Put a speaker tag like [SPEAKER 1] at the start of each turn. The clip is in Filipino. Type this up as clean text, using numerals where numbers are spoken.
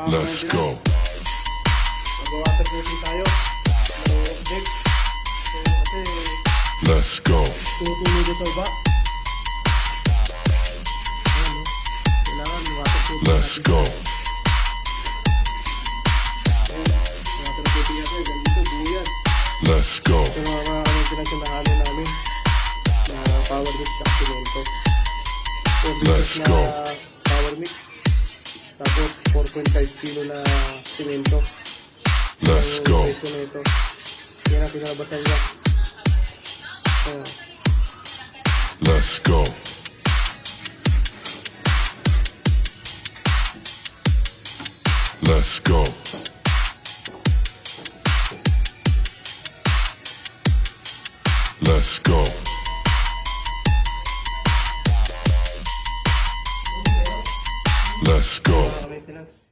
[SPEAKER 1] Let's go.
[SPEAKER 2] Mag-water coating tayo. May object. Kasi
[SPEAKER 1] Let's go.
[SPEAKER 2] tumutuloy sa baba. Ayan, no? Kailangan water coating
[SPEAKER 1] Let's
[SPEAKER 2] natin.
[SPEAKER 1] go.
[SPEAKER 2] Water coating natin. Ganito, buo yan.
[SPEAKER 1] Let's go.
[SPEAKER 2] Ito mga pinagsandahanan namin na power mix at cemento. 4
[SPEAKER 1] Let's
[SPEAKER 2] liters
[SPEAKER 1] go.
[SPEAKER 2] na power mix. Tapos 4.5 kilo na cemento.
[SPEAKER 1] Let's
[SPEAKER 2] Ang
[SPEAKER 1] go.
[SPEAKER 2] peso na ito. Yan ang pinalabasan niya. Ayan.
[SPEAKER 1] Let's go. Let's go. Let's go. Let's go.
[SPEAKER 2] Maintenance.